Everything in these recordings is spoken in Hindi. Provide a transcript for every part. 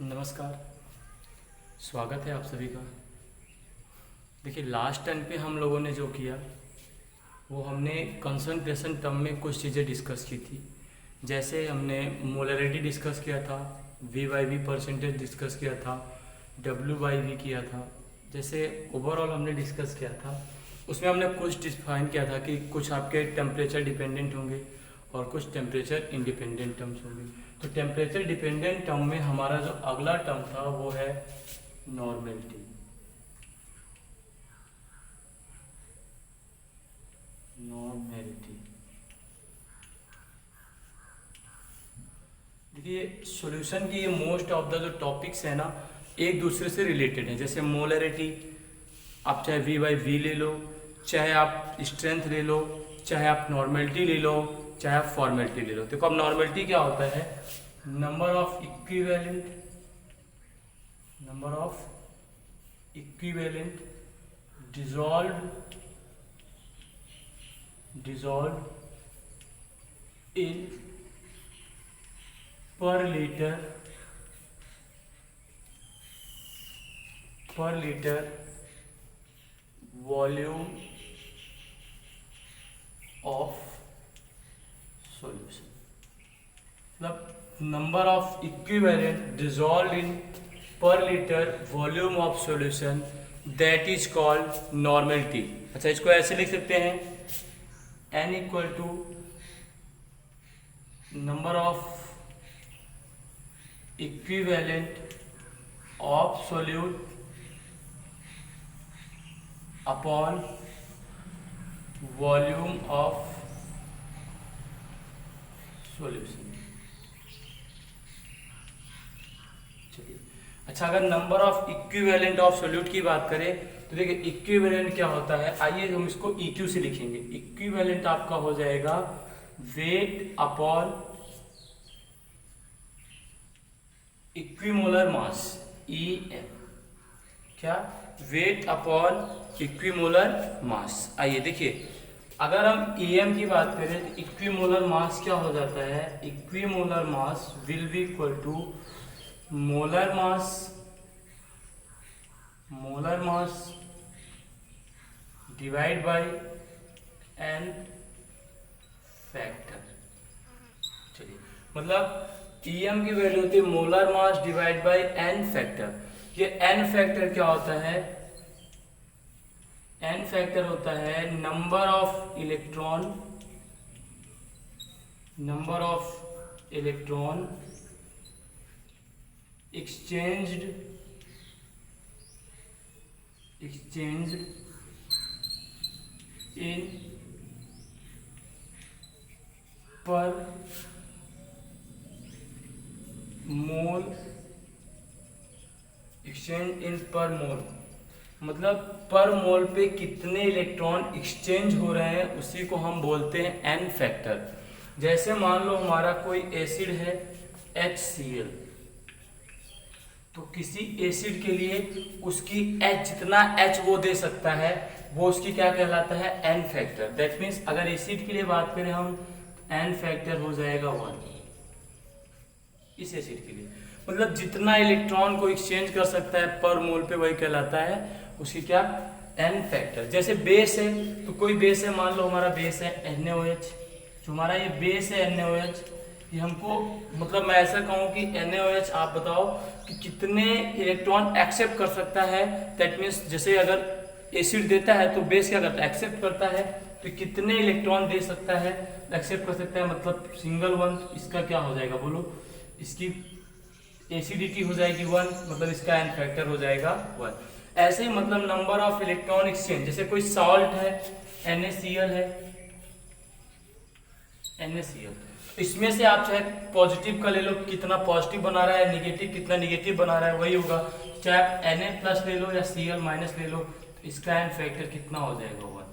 नमस्कार। स्वागत है आप सभी का। देखिए, लास्ट टाइम पे हम लोगों ने जो किया वो हमने कंसंट्रेशन टर्म में कुछ चीज़ें डिस्कस की थी। जैसे हमने मोलरिटी डिस्कस किया था, v by v percentage discuss किया था, डब्ल्यू बाई वी किया था। जैसे ओवरऑल हमने डिस्कस किया था, उसमें हमने कुछ डिफाइन किया था कि कुछ आपके टेम्परेचर डिपेंडेंट होंगे और कुछ टेम्परेचर इंडिपेंडेंट टर्म्स होंगे। तो टेम्परेचर डिपेंडेंट टर्म में हमारा जो अगला टर्म था वो है नॉर्मेलिटी। नॉर्मेलिटी देखिए, सॉल्यूशन की ये मोस्ट ऑफ द जो टॉपिक्स है ना, एक दूसरे से रिलेटेड है। जैसे मोलरिटी, आप चाहे वी बाई वी ले लो, चाहे आप स्ट्रेंथ ले लो, चाहे आप नॉर्मेलिटी ले लो, चाहे आप फॉर्मेलिटी ले लो। देखो, अब नॉर्मेलिटी क्या होता है? Number of equivalent dissolved in per liter volume of solution. मतलब number of equivalent dissolve in per litre volume of solution, that is called normality. अच्छा, इसको ऐसे लिख सकते हैं, n equal to number of equivalent of solute upon volume of solution. चलिए, अच्छा, अगर number of equivalent of solute की बात करें तो देखिए, इक्विवेलेंट क्या होता है? आइए हम इसको EQ से लिखेंगे। इक्विवेलेंट आपका हो जाएगा वेट अपॉन इक्विमोलर मास, EM। क्या? वेट अपॉन इक्विमोलर मास। आइए देखिए, अगर हम EM की बात करें तो इक्विमोलर मास क्या हो जाता है? Equimolar mass will be equal to molar mass divide by n factor. चलिए, मतलब EM की वैल्यू होती है molar mass divide by n factor. ये n फैक्टर क्या होता है? n फैक्टर होता है number of electron exchanged in per mole, exchange in per mole, मतलब पर मोल पे कितने इलेक्ट्रॉन एक्सचेंज हो रहे हैं उसी को हम बोलते हैं n फैक्टर। जैसे मान लो हमारा कोई एसिड है HCl, तो किसी एसिड के लिए उसकी H, जितना H वो दे सकता है वो उसकी क्या कहलाता है? n factor. दैट मीन्स अगर एसिड के लिए बात करें हम, n फैक्टर हो जाएगा 1 इस एसिड के लिए। मतलब जितना इलेक्ट्रॉन को एक्सचेंज कर सकता है पर मोल पे, वही कहलाता है उसकी क्या? n factor. जैसे बेस है, तो कोई बेस है, मान लो हमारा बेस है NaOH, जो हमारा ये बेस है NaOH, ये हमको, मतलब मैं ऐसा कहूँ कि NaOH आप बताओ कि कितने इलेक्ट्रॉन एक्सेप्ट कर सकता है। दैट मीन्स जैसे अगर एसिड देता है तो बेस क्या करता है? एक्सेप्ट करता है। तो कितने इलेक्ट्रॉन दे सकता है? एक्सेप्ट कर सकता है, मतलब सिंगल 1। इसका क्या हो जाएगा बोलो? इसकी एसिडिटी हो जाएगी 1, मतलब इसका n फैक्टर हो जाएगा 1। ऐसे ही मतलब नंबर ऑफ इलेक्ट्रॉन एक्सचेंज, जैसे कोई सॉल्ट है NaCl है, NaCl, इसमें से आप चाहे पॉजिटिव का ले लो, कितना पॉजिटिव बना रहा है, नेगेटिव कितना नेगेटिव बना रहा है, वही होगा। चाहे आप Na प्लस ले लो या Cl माइनस ले लो, तो इसका n फैक्टर कितना हो जाएगा? 1।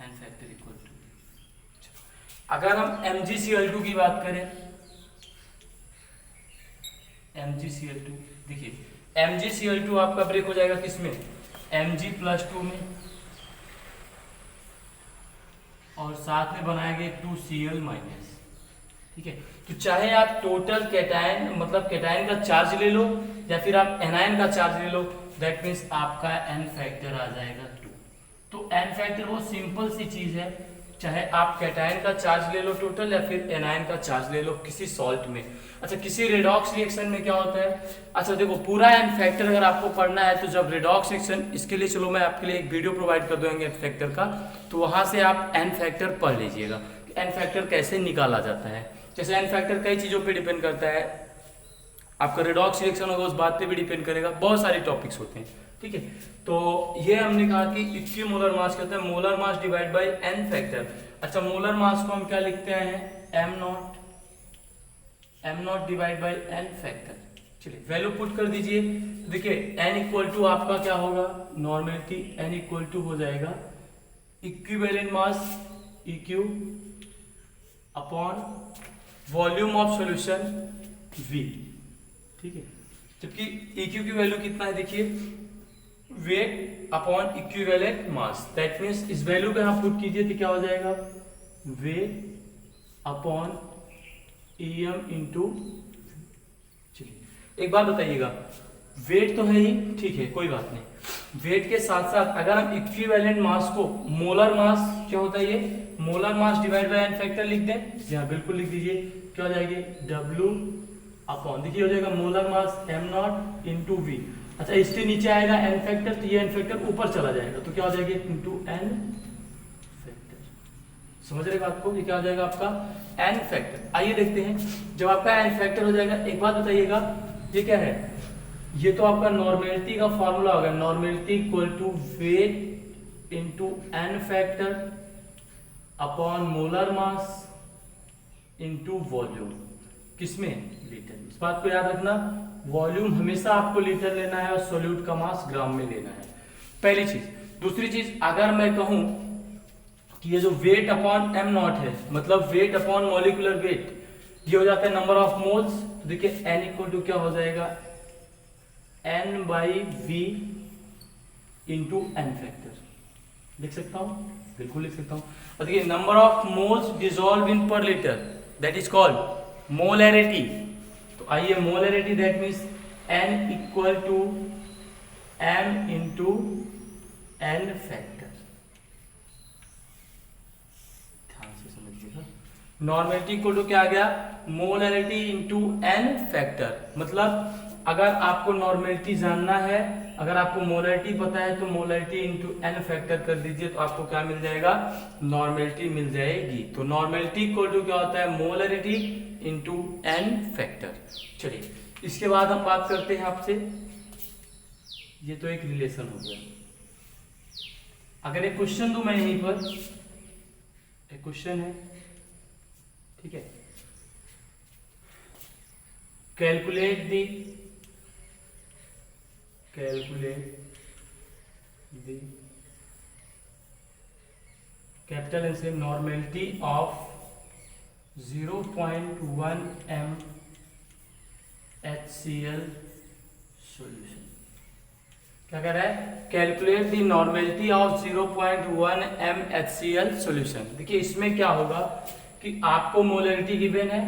n फैक्टर इक्वल टू, अगर हम MgCl2 की बात करें, MgCl2, देखिए MgCl2 आपका ब्रेक हो जाएगा किसमें? Mg+2 में, और साथ में बनाएंगे 2Cl-। ठीक है। तो चाहे आप टोटल कैटायन मतलब कैटायन का चार्ज ले लो या फिर आप एनायन का चार्ज ले लो, दैट मीन्स आपका एन फैक्टर आ जाएगा 2। तो एन फैक्टर वो सिंपल सी चीज है, चाहे आप कैटायन का चार्ज ले लो टोटल या फिर एनायन का चार्ज ले लो किसी सॉल्ट में। अच्छा, किसी रेडॉक्स रिएक्शन में क्या होता है, अच्छा देखो पूरा एन फैक्टर अगर आपको पढ़ना है तो जब रेडॉक्स रिएक्शन, इसके लिए चलो मैं आपके लिए एक वीडियो प्रोवाइड कर दूंगा एन फैक्टर का, तो वहां से आप एन फैक्टर पढ़ लीजिएगा एन फैक्टर कैसे निकाला जाता है। जैसे एन फैक्टर कई चीजों पे डिपेंड करता है, आपका रेडॉक्स रिएक्शन होगा उस बात पे भी डिपेंड करेगा, बहुत सारे टॉपिक्स होते हैं, ठीक है। तो ये हमने कहा कि इक्वी मोलर मास कहते हैं molar mass divide by n factor. अच्छा, मोलर मास को हम क्या लिखते हैं, M not divide by n factor. चलिए वैल्यू पुट कर दीजिए। देखिए एन इक्वल टू आपका क्या होगा, नॉर्मेलिटी एन इक्वल टू हो जाएगा equivalent mass eq upon volume of solution V, ठीक है। जबकि EQ की वैल्यू कितना है, देखिए weight upon equivalent mass, that means इस वैल्यू को यहां पुट कीजिए तो क्या हो जाएगा, वेट अपॉन EM इंटू। चलिए एक बात बताइएगा, वेट तो है ही, ठीक है कोई बात नहीं, वेट के साथ साथ अगर हम इक्विवेलेंट मास को मोलर मास क्या होता है, ये molar mass divide by n factor लिख दें, जी हाँ बिल्कुल लिख दीजिए, क्या हो जाएगी W अपॉन, देखिए हो जाएगा molar mass m not into V। अच्छा इसके नीचे आएगा एन फैक्टर, तो ये एन फैक्टर ऊपर चला जाएगा तो क्या हो जाएगा इंटू एन फैक्टर। समझ रहे बात को, ये क्या हो जाएगा आपका एन फैक्टर। आइए देखते हैं जब आपका एन फैक्टर हो जाएगा, एक बात बताइएगा ये क्या है, ये तो आपका नॉर्मेलिटी का फॉर्मूला होगा, normality equal to weight into N factor upon molar mass into volume, किसमें, लीटर। इस बात को याद रखना, वॉल्यूम हमेशा आपको लीटर लेना है और सोल्यूट का मास ग्राम में लेना है, पहली चीज। दूसरी चीज, अगर मैं कहूं कि ये जो वेट अपॉन एम नॉट है, मतलब वेट अपॉन मॉलिक्यूलर वेट, ये हो जाता है नंबर ऑफ मोल्स, तो देखिए एन इक्वल टू क्या हो जाएगा, N by V into N factor, लिख सकता हूं, बिल्कुल लिख सकता हूं। और देखिए number of moles dissolve in per litre, that is called molarity. तो आइए molarity, that means N equal to M into N factor, ध्यान से समझिएगा। नॉर्मेलिटी इक्वल टू क्या आ गया, मोलैरिटी इंटू एन फैक्टर। मतलब अगर आपको नॉर्मेलिटी जानना है, अगर आपको मोलैरिटी पता है तो मोलैरिटी इंटू एन फैक्टर कर दीजिए तो आपको क्या मिल जाएगा, नॉर्मेलिटी मिल जाएगी। तो नॉर्मेलिटी इक्वल टू क्या होता है, मोलैरिटी इंटू एन फैक्टर। चलिए इसके बाद हम बात करते हैं आपसे, ये तो एक रिलेशन हो गया। अगर एक क्वेश्चन दूं मैं यहीं पर, एक क्वेश्चन है, ठीक है, कैलकुलेट दी कैपिटल एन से normality of 0.1 m HCl solution. क्या कह रहा है, calculate the normality of 0.1 m HCl solution. देखिए इसमें क्या होगा कि आपको मोलैरिटी गिवन है,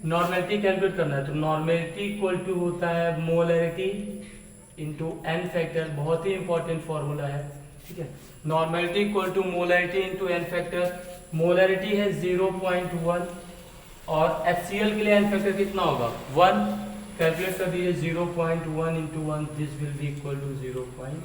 नॉर्मेलिटी कैलकुलेट करना है, तो नॉर्मेलिटी इक्वल टू होता है मोलैरिटी इंटू एन फैक्टर, बहुत ही इंपॉर्टेंट फॉर्मूला है, ठीक है। Normality equal to molarity into N factor, molarity है 0.1 और HCl के लिए एन फैक्टर कितना होगा 1, कैलकुलेट कर दीजिए 0.1 into 1, this will be equal to 0.1।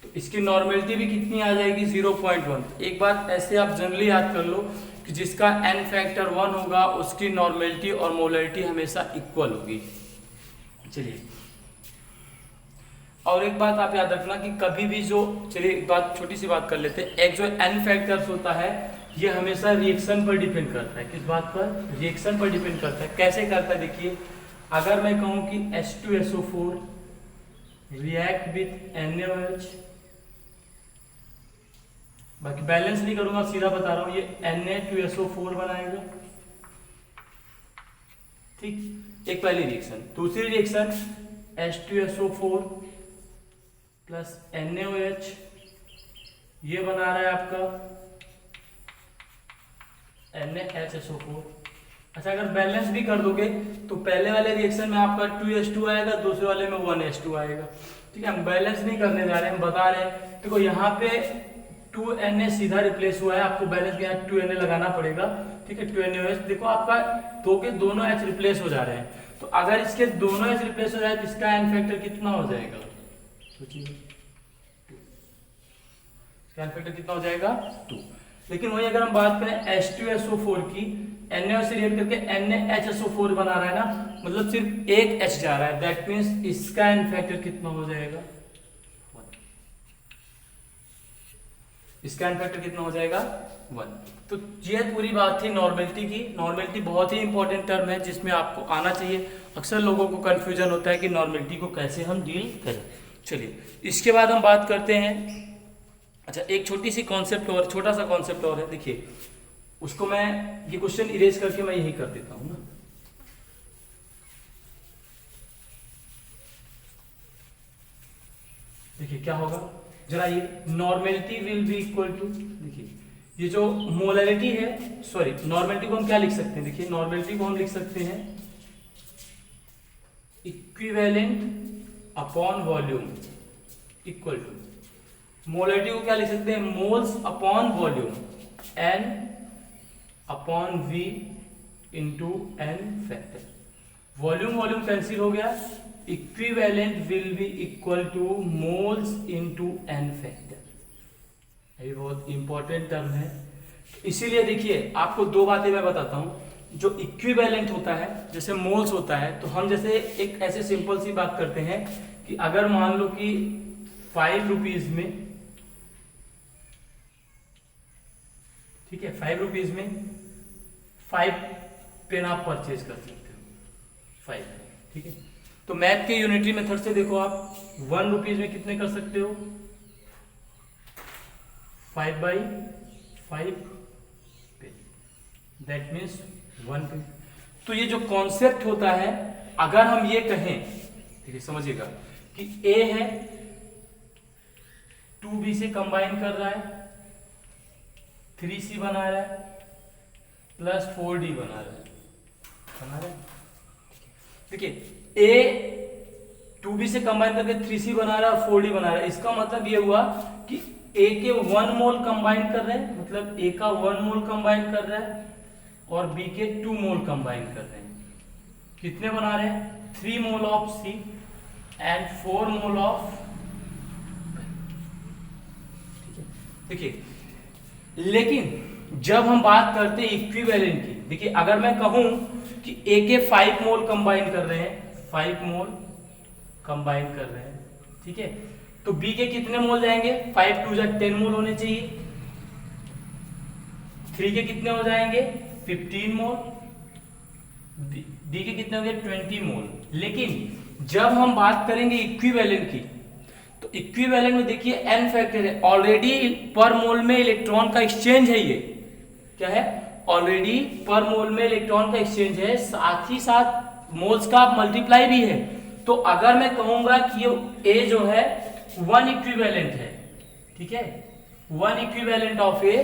तो इसकी नॉर्मेलिटी भी कितनी आ जाएगी 0.1। एक बात ऐसे आप जनरली याद कर लो कि जिसका एन फैक्टर 1 होगा उसकी नॉर्मेलिटी और मोलैरिटी हमेशा इक्वल होगी। चलिए और एक बात आप याद रखना कि कभी भी जो, चलिए एक बात छोटी सी बात कर लेते हैं, एक जो एन फैक्टर्स होता है ये हमेशा रिएक्शन पर डिपेंड करता है, किस बात पर, रिएक्शन पर डिपेंड करता है। कैसे करता है, देखिए अगर मैं कहूं कि H2SO4 रिएक्ट विथ NaOH, बाकी बैलेंस नहीं करूंगा, सीधा बता रहा हूं, ये Na2SO4 बनाएगा, ठीक, एक पहली रिएक्शन। दूसरी रिएक्शन H2SO4 प्लस NaOH, ये बना रहा है आपका NaHSO4, अच्छा, अगर बैलेंस भी कर दोगे तो पहले वाले रिएक्शन में आपका 2s2 आएगा, दूसरे वाले में 1s2 आएगा। ठीक है, हम बैलेंस नहीं करने जा रहे हैं, हम बता रहे हैं। देखो यहाँ पे 2Na सीधा रिप्लेस हुआ है, आपको बैलेंस में यहाँ 2Na लगाना पड़ेगा। ठीक है, 2NaOH, देखो आपका दो के दोनों H रिप्लेस हो जा रहे हैं, तो अगर इसके दोनों H रिप्लेस हो जाए तो इसका एन फैक्टर कितना हो जाएगा, सोचिए, इसका एन फैक्टर कितना हो जाएगा 2। लेकिन वही अगर हम बात करें H2SO4 की, NaOH से रिएक्ट करके NaHSO4 बना रहा है ना, मतलब सिर्फ एक H जा रहा है, दैट मीन्स इसका एन फैक्टर कितना हो जाएगा 1। इसका एन फैक्टर कितना हो जाएगा 1। तो ये पूरी बात थी नॉर्मेलिटी की। नॉर्मेलिटी बहुत ही इंपॉर्टेंट टर्म है जिसमें आपको आना चाहिए। अक्सर लोगों को कंफ्यूजन होता है कि नॉर्मेलिटी को कैसे हम डील करें। चलिए, इसके बाद हम बात करते हैं, अच्छा एक छोटी सी कॉन्सेप्ट और, छोटा सा कॉन्सेप्ट और है, देखिए उसको मैं ये क्वेश्चन इरेज करके मैं यही कर देता हूं ना। देखिए क्या होगा जरा, ये normality will be equal to, देखिए ये जो मोलैरिटी है, सॉरी नॉर्मेलिटी को हम क्या लिख सकते हैं, देखिए नॉर्मेलिटी को हम लिख सकते हैं equivalent upon volume equal to, molarity को क्या लिख सकते हैं, moles upon volume, n upon v into N factor. Volume volume cancel हो गया, equivalent will be equal to moles into N factor. ये बहुत इंपॉर्टेंट टर्म है, इसीलिए देखिए आपको दो बातें मैं बताता हूं। जो इक्विवेलेंट होता है, जैसे मोल्स होता है, तो हम जैसे एक ऐसे सिंपल सी बात करते हैं कि अगर मान लो कि 5 रुपीज में, ठीक है 5 रुपीज में 5 पेन आप परचेज कर सकते हो, 5, ठीक है। तो मैथ के यूनिटरी मेथड से देखो आप 1 रुपीज में कितने कर सकते हो, 5/5 पेन, दैट मीन्स 1 पेन। तो ये जो कॉन्सेप्ट होता है, अगर हम ये कहें, ठीक है समझिएगा, कि A है 2B से कंबाइन कर रहा है, 3C बना रहा है, प्लस 4D बना रहा है। देखिए A 2B से कंबाइन करके 3C बना रहा है और 4D बना रहा है, इसका मतलब ये हुआ कि A के 1 मोल कंबाइन कर रहे हैं, मतलब A का 1 मोल कंबाइन कर रहा है और B के 2 मोल कंबाइन कर रहे हैं। कितने बना रहे हैं, 3 mole of C and 4 mole of, देखिए लेकिन जब हम बात करते हैं इक्विवेलेंट की, देखिए अगर मैं कहूं कि A के 5 मोल कंबाइन कर रहे हैं, 5 मोल कंबाइन कर रहे हैं, ठीक है, तो B के कितने मोल जाएंगे, 5 2 10 मोल होने चाहिए, 3 के कितने हो जाएंगे 15 मोल, D के कितने हो गए 20 मोल। लेकिन जब हम बात करेंगे इक्विवेलेंट की, तो इक्विवेलेंट में देखिए एन फैक्टर है, ऑलरेडी पर मोल में इलेक्ट्रॉन का एक्सचेंज है, ये क्या है, ऑलरेडी पर मोल में इलेक्ट्रॉन का एक्सचेंज है, साथ ही साथ मोल्स का मल्टीप्लाई भी है। तो अगर मैं कहूंगा कि ये A जो है 1 इक्विवेलेंट है, ठीक है, 1 इक्विवेलेंट ऑफ A,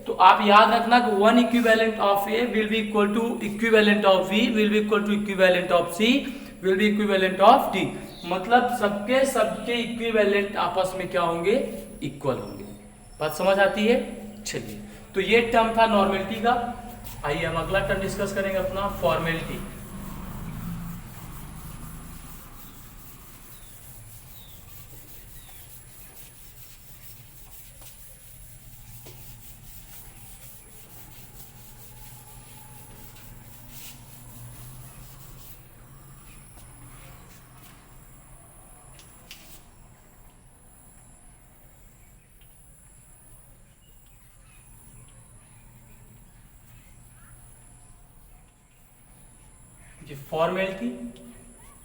तो आप याद रखना कि 1 equivalent of A will be equal to equivalent of B will be equal to equivalent of C will be equivalent of D। मतलब सबके इक्विवेलेंट आपस में क्या होंगे, इक्वल होंगे। बात समझ आती है। चलिए, तो ये टर्म था नॉर्मेलिटी का। आइए हम अगला टर्म डिस्कस करेंगे अपना फॉर्मेलिटी। फॉर्मेलिटी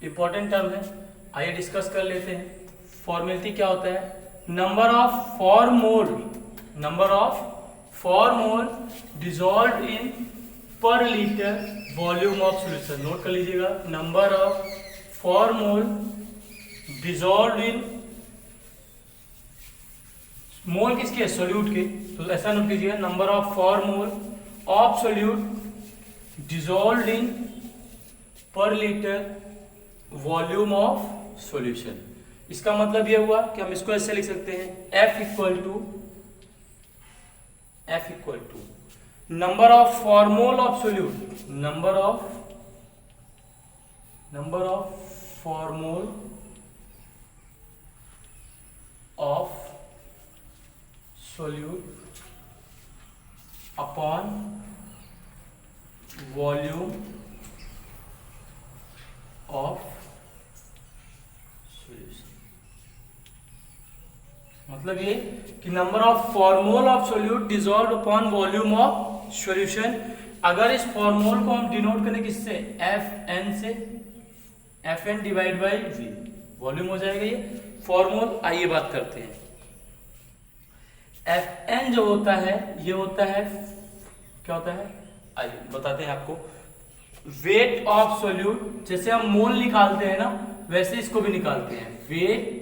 इंपॉर्टेंट टर्म है, आइए डिस्कस कर लेते हैं। फॉर्मेलिटी क्या होता है, number of formol dissolve in per litre volume of solution. Note कर लीजिएगा, number of formol dissolve in, mole किसके, सोल्यूट के, तो ऐसा नोट कीजिएगा, number of formol of solute dissolve in per litre volume of solution. इसका मतलब यह हुआ कि हम इसको ऐसे लिख सकते हैं F equal to number of formol of solute, number of formol of solute upon volume of solution. मतलब ये कि number of formol of solute dissolved upon volume of solution. अगर इस फॉर्मोल को हम डिनोट करें किससे, Fn से, Fn divide by V, volume हो जाएगा ये फॉर्मोल। आइए बात करते हैं। Fn जो होता है ये होता है, क्या होता है, आइए बताते हैं आपको। वेट ऑफ सोल्यूट, जैसे हम मोल निकालते हैं ना वैसे इसको भी निकालते हैं। Wait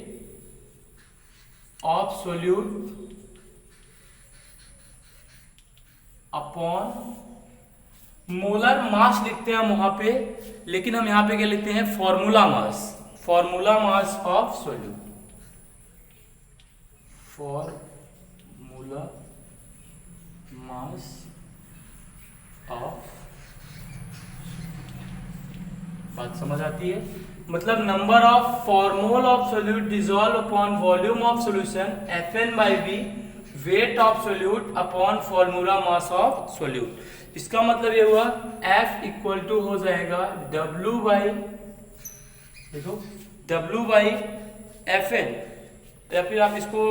of solute upon molar मास लिखते हैं हम वहां पे, लेकिन हम यहां पे क्या लिखते हैं, formula mass, formula mass of solute, formula mass of. बात समझ आती है? मतलब number of formol of solute dissolve upon volume of solution Fn by V, weight of solute upon formula mass of solute. इसका मतलब ये हुआ F इक्वल टू हो जाएगा W बाई, देखो W बाई Fn, या फिर आप इसको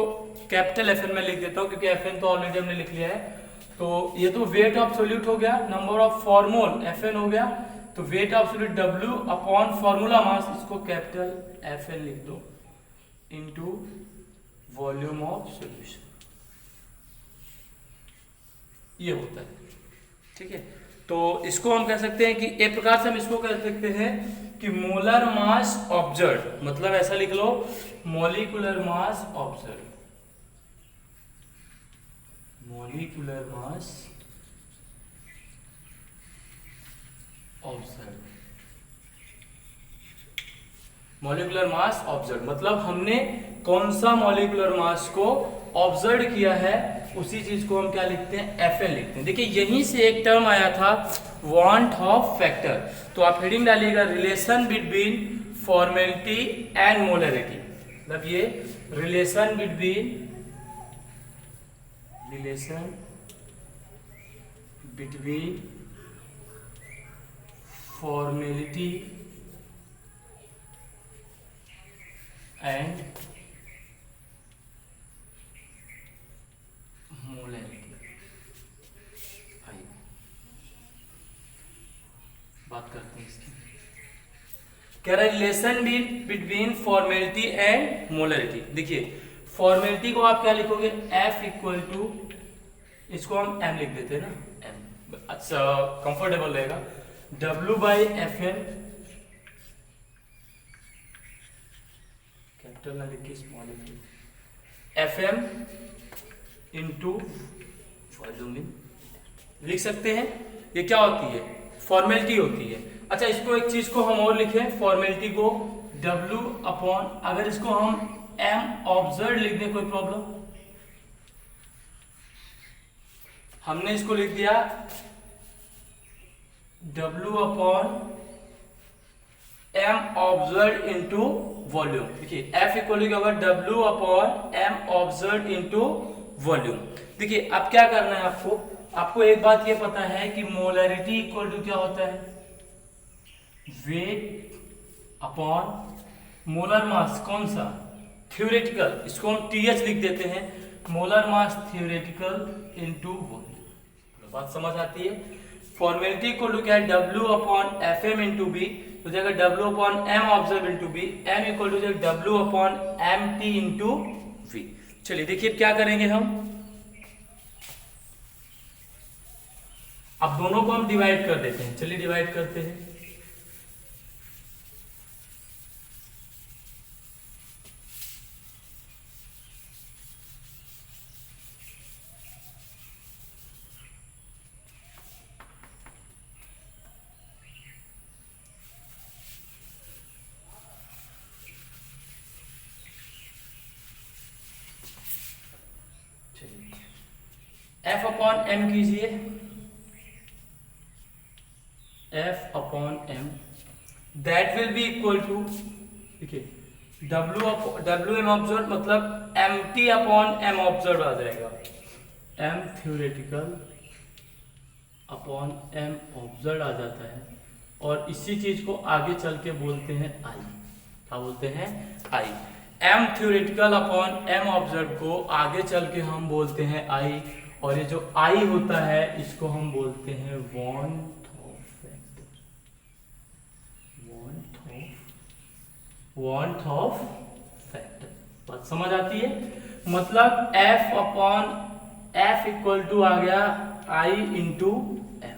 कैपिटल Fn में लिख देता हूं क्योंकि Fn तो ऑलरेडी हमने लिख लिया है। तो ये तो वेट ऑफ सोल्यूट हो गया, नंबर ऑफ फॉर्मोल Fn हो गया, तो wait of solute W upon formula मास, इसको कैपिटल Fn लिख दो, इनटू वॉल्यूम ऑफ सॉल्यूशन। ये होता है, ठीक है। तो इसको हम कह सकते हैं कि एक प्रकार से हम इसको कह सकते हैं कि मोलर मास ऑब्जर्व, मतलब ऐसा लिख लो, molecular mass observe, molecular mass observe, molecular mass observe मतलब हमने कौन सा मॉलिक्यूलर मास को ऑब्जर्व किया है, उसी चीज को हम क्या लिखते हैं, Fn लिखते हैं। देखिए यहीं से एक टर्म आया था वांट ऑफ फैक्टर, तो आप हेडिंग डालिएगा relation between formality and molarity. मतलब ये relation between formality and molarity. आइए बात करते हैं इसकी। कह रहा है relation between formality and molarity. देखिए फॉर्मेलिटी को आप क्या लिखोगे, F इक्वल टू, इसको हम M लिख देते हैं ना, M, अच्छा कंफर्टेबल रहेगा, W बाई Fn, कैपिटल ना लिख के स्मॉल Fm इंटू वॉल्यूम लिख सकते हैं। ये क्या होती है, फॉर्मेलिटी होती है। अच्छा इसको एक चीज को हम और लिखें, फॉर्मेलिटी को W अपॉन, अगर इसको हम M ऑब्जर्व लिख दें कोई प्रॉब्लम, हमने इसको लिख दिया W upon M observe into volume. देखिए F इक्वल टू होगा W upon M observe into volume. देखिए अब क्या करना है आपको एक बात ये पता है कि मोलरिटी इक्वल टू क्या होता है, वेट अपॉन मोलर मास, कौन सा, थ्योरेटिकल, इसको हम TH लिख देते हैं, मोलर मास थ्योरेटिकल इंटू वॉल्यूम। बात समझ आती है? फॉर्मेलिटी इक्वल टू क्या है, W upon Fm into b, तो जाएगा W upon M observe into b, M equal to जाएगा W upon MT into V। चलिए देखिए क्या करेंगे हम, अब दोनों को हम डिवाइड कर देते हैं। चलिए डिवाइड करते हैं। F/m कीजिए, F/m that will be equal to, देखिए WM ऑब्जर्व मतलब MT/m ऑब्जर्व आ जाएगा, M theoretical upon M observe आ जाता है। और इसी चीज को आगे चल के बोलते हैं I, क्या बोलते हैं I। M theoretical upon M observe को आगे चल के हम बोलते हैं I, और ये जो I होता है इसको हम बोलते हैं वार्मथ ऑफ फैक्टर। बात समझ आती है? मतलब F इक्वल टू आ गया I इंटू M।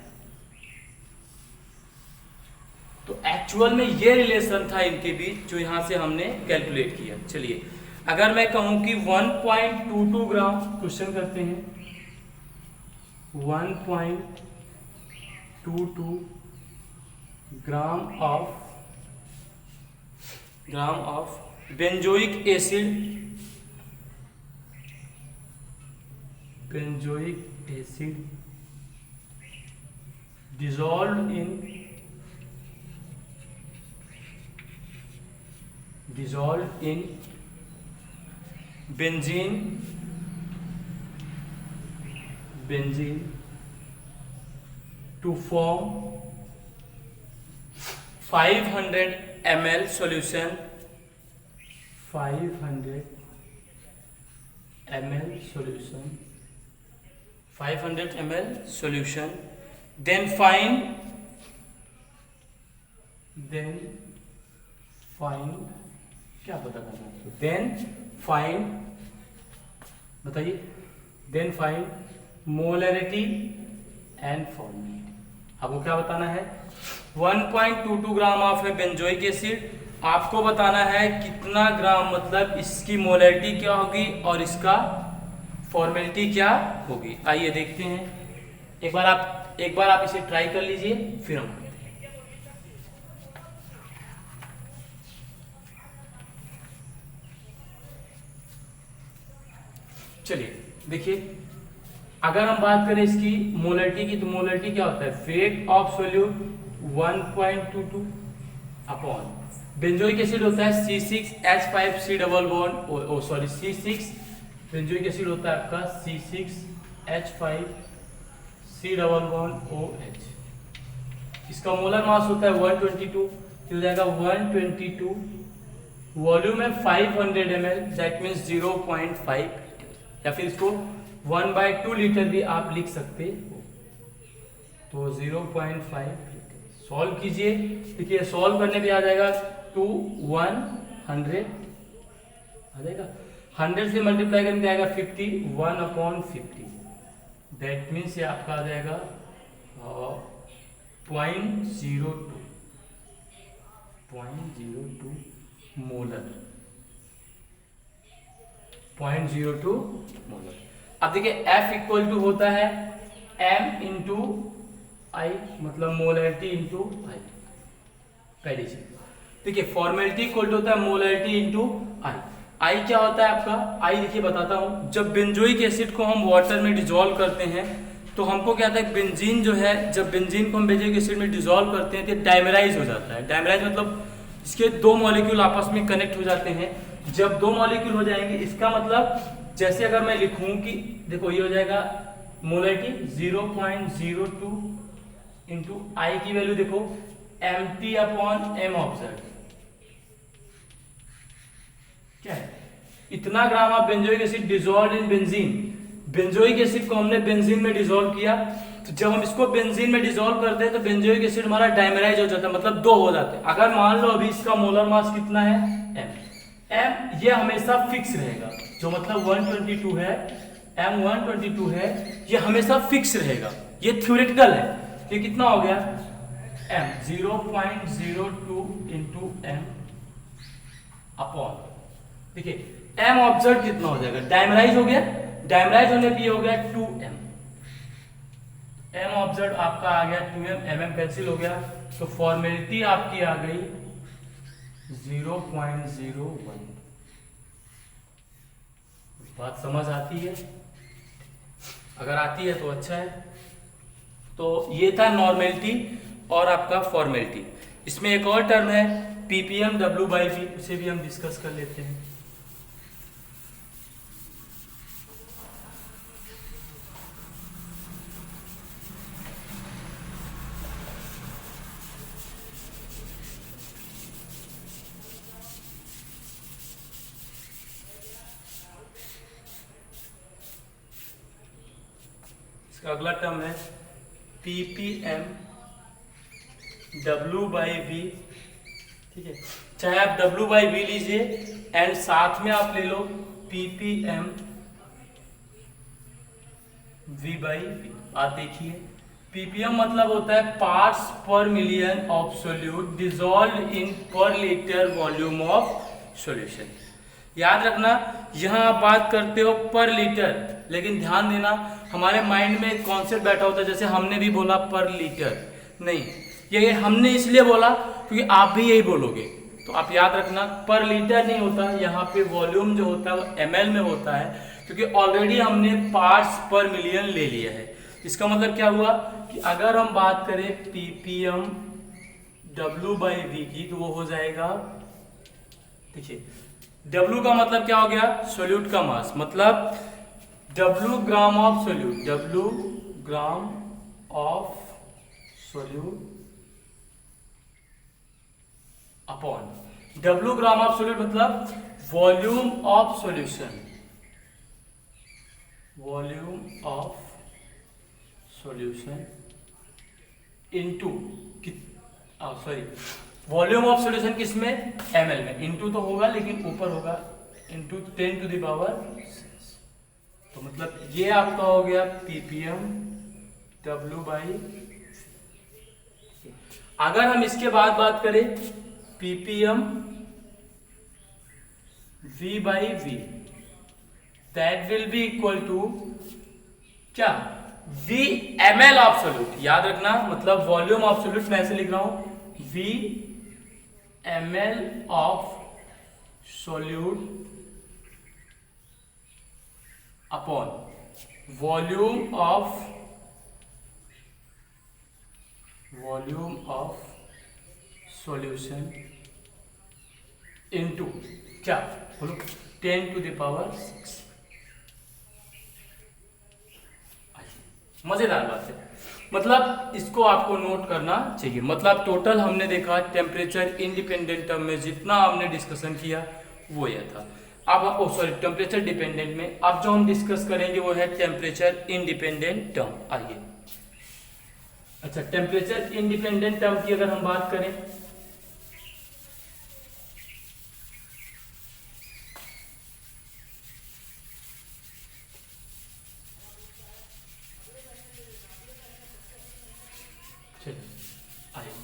तो एक्चुअल में ये रिलेशन था इनके बीच जो यहां से हमने कैलकुलेट किया। चलिए अगर मैं कहूं कि 1.22 ग्राम, क्वेश्चन करते हैं, 1.22 gram of benzoic acid dissolved in benzene to form 500 ml solution, 500 ml solution, then find क्या पता करना है, बताइए, then find molarity and formulate। आपको क्या बताना है? 1.22 ग्राम ऑफ बेंजोइक एसिड, आपको बताना है कितना ग्राम, मतलब इसकी मोलैरिटी क्या होगी और इसका फॉर्मेलिटी क्या होगी। आइए देखते हैं, एक बार आप इसे ट्राई कर लीजिए, फिर हम करते हैं। चलिए देखिए, अगर हम बात करें इसकी मोलैरिटी की, तो मोलैरिटी क्या होता है? Fate of solute 1.22 upon benzoic acid होता है C6H5C double bond, C6 benzoic acid होता है आपका C6H5C डबल बॉन्ड OH। इसका मोलर मास होता है 122, हो जाएगा 122, वॉल्यूम है 500 ml, दैट मीन्स 0.5, या फिर इसको 1/2 लीटर भी आप लिख सकते हो, तो 0.5 लीटर। सॉल्व कीजिए, देखिए सॉल्व करने पे आ जाएगा 2 100 आ जाएगा, 100 से मल्टीप्लाई करने पे आएगा 50, 1/50, दैट मीन्स ये आपका आ जाएगा 0.02 मोलर, 0.02 मोलर। अब देखिए F इक्वल टू होता है M इंटू I, मतलब मोलैरिटी इंटू I। पहली चीज देखिए, फॉर्मेलिटी इक्वल टू होता है मोलैरिटी इंटू I। I क्या होता है आपका? I देखिए बताता हूं, जब बेंजोइक एसिड को हम वाटर में डिसॉल्व करते हैं तो हमको क्या होता है, बेंजीन जो है, जब बेंजीन को हम बेंजोइक एसिड में डिसॉल्व करते हैं तो डायमराइज हो जाता है। डायमराइज मतलब इसके दो मॉलिक्यूल आपस में कनेक्ट हो जाते हैं। जब दो मॉलिक्यूल हो जाएंगे, इसका मतलब जैसे अगर मैं लिखूं कि देखो ये हो जाएगा मोलैरिटी 0.02 इंटू आई की वैल्यू देखो MT/m ऑब्जर्व, क्या है? इतना gram of benzoic acid dissolved in benzene. Benzoic acid को हमने बेंजीन में डिसॉल्व किया, तो जब हम इसको बेंजीन में डिसॉल्व करते हैं तो बेंजोइक एसिड हमारा डायमराइज हो जाता है, मतलब दो हो जाते हैं। अगर मान लो अभी इसका मोलर मास कितना है M, ये हमेशा फिक्स रहेगा, जो मतलब 122 है, M 122 है, ये हमेशा फिक्स रहेगा, ये थ्योरेटिकल है। ये कितना हो गया M 0.02 इंटू M अपॉन, देखिए M ऑब्जर्व कितना हो जाएगा, डायमराइज हो गया, डायमराइज होने पे हो गया 2M, M ऑब्जर्व आपका आ गया 2M, MM कैंसिल हो गया, तो फॉर्मेलिटी आपकी आ गई 0.01। बात समझ आती है? अगर आती है तो अच्छा है। तो ये था नॉर्मेलिटी और आपका फॉर्मेलिटी। इसमें एक और टर्म है पीपीएम W/V, उसे भी हम डिस्कस कर लेते हैं। इसका अगला टर्म है पीपीएम W/V। ठीक है, चाहे आप W/V लीजिए एंड साथ में आप ले लो पीपीएम V/V। आप देखिए पीपीएम मतलब होता है पार्ट्स पर million of solute dissolve in per litre volume of solution. याद रखना यहाँ आप बात करते हो पर लीटर, लेकिन ध्यान देना हमारे माइंड में एक कॉन्सेप्ट बैठा होता है, जैसे हमने भी बोला पर लीटर, नहीं ये हमने इसलिए बोला क्योंकि आप भी यही बोलोगे। तो आप याद रखना पर लीटर नहीं होता, यहाँ पे वॉल्यूम जो होता है वो ml में होता है, क्योंकि ऑलरेडी हमने पार्ट्स पर मिलियन ले लिया है। इसका मतलब क्या हुआ कि अगर हम बात करें पीपीएम W/V की तो वो हो जाएगा, देखिए W का मतलब क्या हो गया, सोल्यूट का मास, मतलब W gram of solute, W gram of solute upon W gram of solute मतलब volume of solution, volume of solution into sorry volume of solution किसमें, ml में, इनटू तो होगा लेकिन ऊपर होगा इनटू 10⁻⁶। तो मतलब ये आपका हो गया पीपीएम W/V। अगर हम इसके बाद बात करें ppm V/V, that will be equal to क्या, V ml ऑफ सोल्यूट। याद रखना मतलब वॉल्यूम ऑफ सोल्यूट मैं ऐसे लिख रहा हूं V ml of solute upon volume of solution into क्या बोलो 10⁻⁶। मजेदार बात है, मतलब इसको आपको नोट करना चाहिए। मतलब टोटल हमने देखा टेम्परेचर इंडिपेंडेंट टर्म में जितना हमने डिस्कशन किया वो यह था। अब सॉरी टेम्परेचर डिपेंडेंट में अब जो हम डिस्कस करेंगे वो है टेम्परेचर इंडिपेंडेंट टर्म। आइए, अच्छा टेम्परेचर इंडिपेंडेंट टर्म की अगर हम बात करें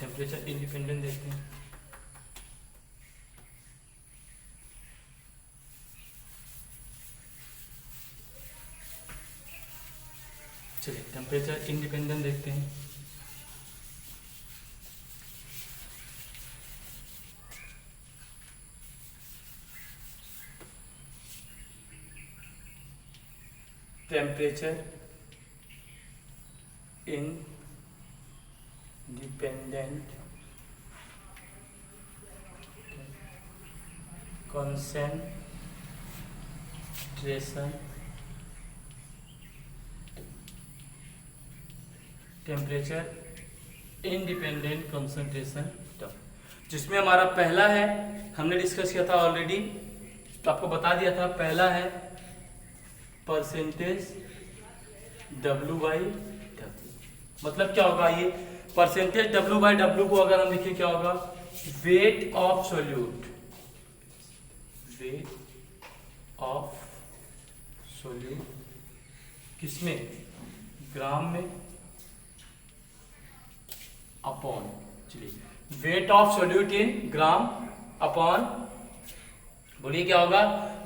टेम्परेचर इंडिपेंडेंट देखते हैं। चलिए टेम्परेचर इंडिपेंडेंट देखते हैं। Temperature independent concentration, temperature independent concentration term, जिसमें हमारा पहला है हमने डिस्कस किया था ऑलरेडी, तो आपको बता दिया था पहला है परसेंटेज W/W। मतलब क्या होगा ये परसेंटेज W/W को अगर हम लिखें क्या होगा, wait of solute, wait of solute किसमें, ग्राम में, अपॉन, चलिए wait of solute in gram upon, बोलिए क्या होगा,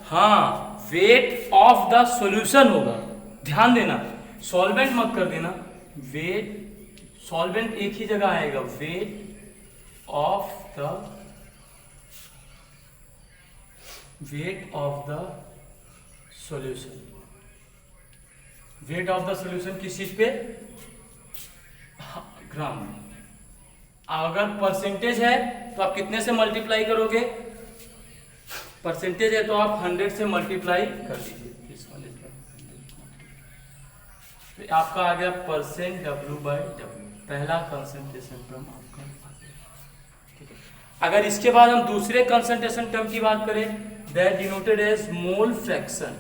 हाँ वेट ऑफ द सॉल्यूशन होगा। ध्यान देना सॉल्वेंट मत कर देना, वेट सॉल्वेंट एक ही जगह आएगा, weight of the solution weight of the solution किस चीज पे, ग्राम में। अगर परसेंटेज है तो आप कितने से मल्टीप्लाई करोगे, परसेंटेज है तो आप 100 से मल्टीप्लाई कर दीजिए। तो आपका आ गया परसेंट W/W, पहला कंसंट्रेशन टर्म आपका आ गया। ठीक है, अगर इसके बाद हम दूसरे कंसंट्रेशन टर्म की बात करें, that denoted as mole fraction.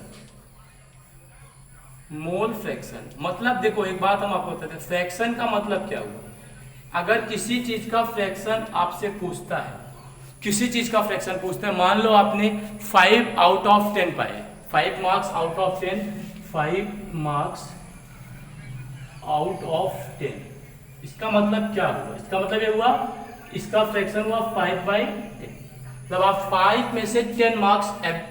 Mole fraction मतलब देखो एक बात हम आपको बताते हैं, फ्रैक्शन का मतलब क्या हुआ। अगर किसी चीज का फ्रैक्शन आपसे पूछता है, किसी चीज का फ्रैक्शन पूछता है, मान लो आपने 5 आउट ऑफ 10 पाए, 5 marks out of 10, 5 marks out of 10, इसका मतलब क्या हुआ, इसका मतलब ये हुआ इसका फ्रैक्शन हुआ 5/10। जब आप 5 में से 10 मार्क्स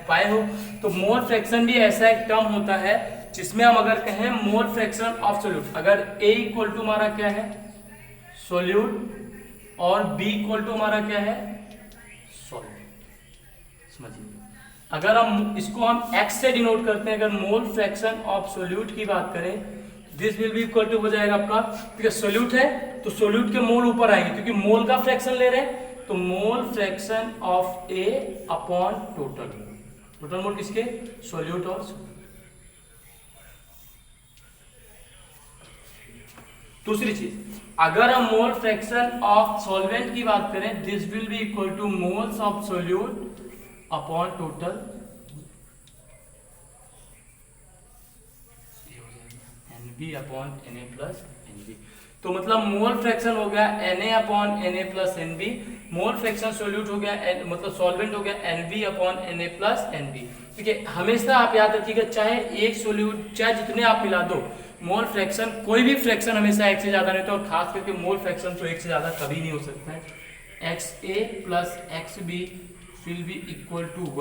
पाए हो, तो मोल फ्रैक्शन भी ऐसा एक टर्म होता है जिसमें हम अगर कहें मोल फ्रैक्शन ऑफ सोल्यूट, अगर A इक्वल टू हमारा क्या है सोल्यूट और B इक्वल टू हमारा क्या है सॉल्वेंट, समझिए। अगर हम इसको हम x से डिनोट करते हैं, अगर मोल फ्रैक्शन ऑफ सोल्यूट की बात करें, this will be equal to हो जाएगा आपका, ठीक है, सोल्यूट है तो सोल्यूट के मोल ऊपर आएंगे क्योंकि मोल का फ्रैक्शन ले रहे हैं, तो mole fraction of A upon total, total mole किसके, सोल्यूट और सोल्यूट। दूसरी चीज, अगर हम मोल फ्रैक्शन ऑफ सॉल्वेंट की बात करें, this will be equal to moles of solute upon total NB upon Na plus NB। तो मतलब मोल फ्रैक्शन हो गया Na upon Na plus NB, mole fraction solute हो गया मतलब सॉल्वेंट हो गया NB upon Na plus NB। ठीक है, हमेशा आप याद रखिएगा, चाहे एक सोल्यूट चाहे जितने आप मिला दो, मोल फ्रैक्शन कोई भी फ्रैक्शन हमेशा एक से ज्यादा नहीं होता, और खास करके मोल फ्रैक्शन तो एक से ज्यादा कभी नहीं हो सकता है। XA plus XB will be equal to 1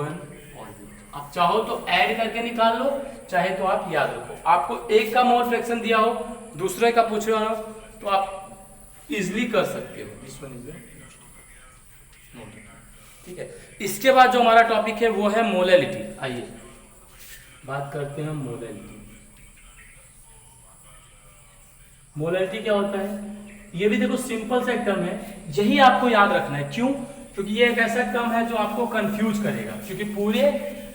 और B। आप चाहो तो ऐड करके निकाल लो, चाहे तो आप याद रखो। आपको एक का मोल फ्रैक्शन दिया हो, दूसरे का पूछ रहे हो, तो आप इजिली कर सकते हो, ठीक है। इसके बाद जो हमारा टॉपिक है वो है मोलैलिटी। आइए बात करते हैं मोलैलिटी। मोलैलिटी क्या होता है, ये भी देखो सिंपल सा एक टर्म है, यही आपको याद रखना है। क्यों, क्योंकि ये एक ऐसा टर्म है जो आपको कंफ्यूज करेगा, क्योंकि पूरे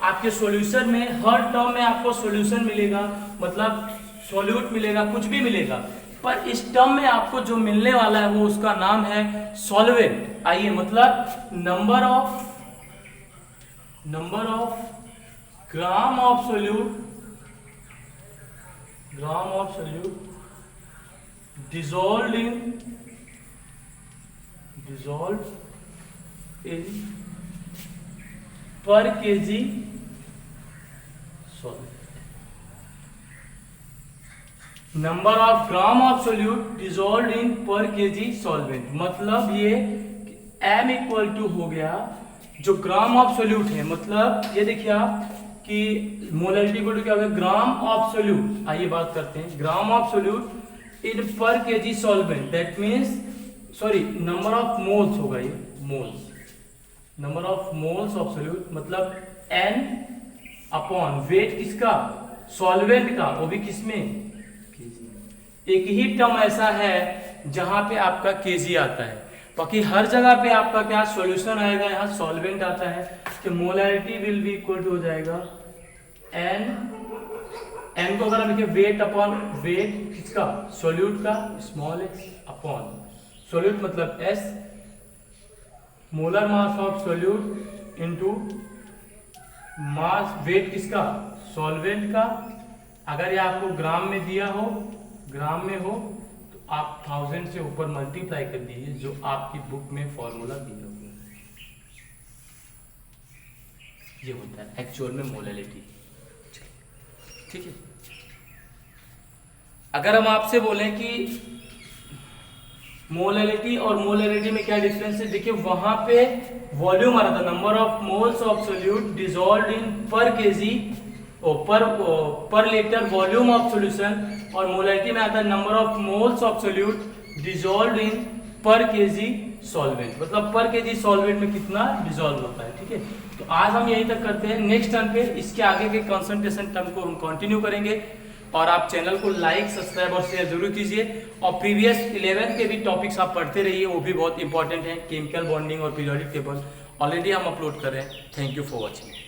आपके सॉल्यूशन में हर टर्म में आपको सॉल्यूशन मिलेगा, मतलब सॉल्यूट मिलेगा, कुछ भी मिलेगा, पर इस टर्म में आपको जो मिलने वाला है वो उसका नाम है सॉल्वेंट। आइए मतलब number of gram of solute dissolved in per kg solvent। Number of gram of solute dissolve in पर kg सॉल्वेंट, मतलब ये m इक्वल टू हो गया जो ग्राम ऑफ सोल्यूट है, मतलब ये देखिए आप कि मोलैलिटी इक्वल टू क्या हो गया, ग्राम ऑफ सोल्यूट। आइए बात करते हैं ग्राम ऑफ सोल्यूट इन पर kg solvent, that means sorry number of moles होगा, ये moles, number of moles of solute, मतलब n अपॉन वेट किसका, सॉल्वेंट का, वो भी किसमें kg। एक ही टर्म ऐसा है जहां पे आपका kg आता है, बाकी हर जगह पे आपका क्या सॉल्यूशन आएगा, यहाँ सॉल्वेंट आता है, कि molality will be equal to हो जाएगा n को अगर हम लिखे वेट अपॉन वेट किसका, सोल्यूट का, स्मॉल x अपॉन सोल्यूट मतलब s, molar mass of solute into mass weight किसका, सॉल्वेंट का। अगर ये आपको ग्राम में दिया हो, ग्राम में हो, तो आप 1000 से ऊपर मल्टीप्लाई कर दीजिए, जो आपकी बुक में फॉर्मूला दिया हुआ है, ये होता है एक्चुअल में मोलैलिटी। ठीक है, अगर हम आपसे बोलें कि मोलैलिटी और मोलैलिटी में क्या डिफरेंस है, देखिए वहां पे वॉल्यूम आ रहा था, number of moles of solute dissolved इन पर केजी पर लीटर वॉल्यूम ऑफ सॉल्यूशन, और मोलैलिटी में आता है number of moles of solute dissolved इन पर केजी सॉल्वेंट, मतलब पर केजी सॉल्वेंट में कितना डिसॉल्व होता है। ठीक है, तो आज हम यही तक करते हैं, नेक्स्ट टर्म पे इसके आगे के कंसंट्रेशन टर्म को हम कंटिन्यू करेंगे। और आप चैनल को लाइक, सब्सक्राइब और शेयर जरूर कीजिए। और प्रीवियस 11th के भी टॉपिक्स आप पढ़ते रहिए, वो भी बहुत इंपॉर्टेंट हैं, केमिकल बॉन्डिंग और पीरियोडिक टेबल ऑलरेडी हम अपलोड कर रहे हैं। Thank you for watching.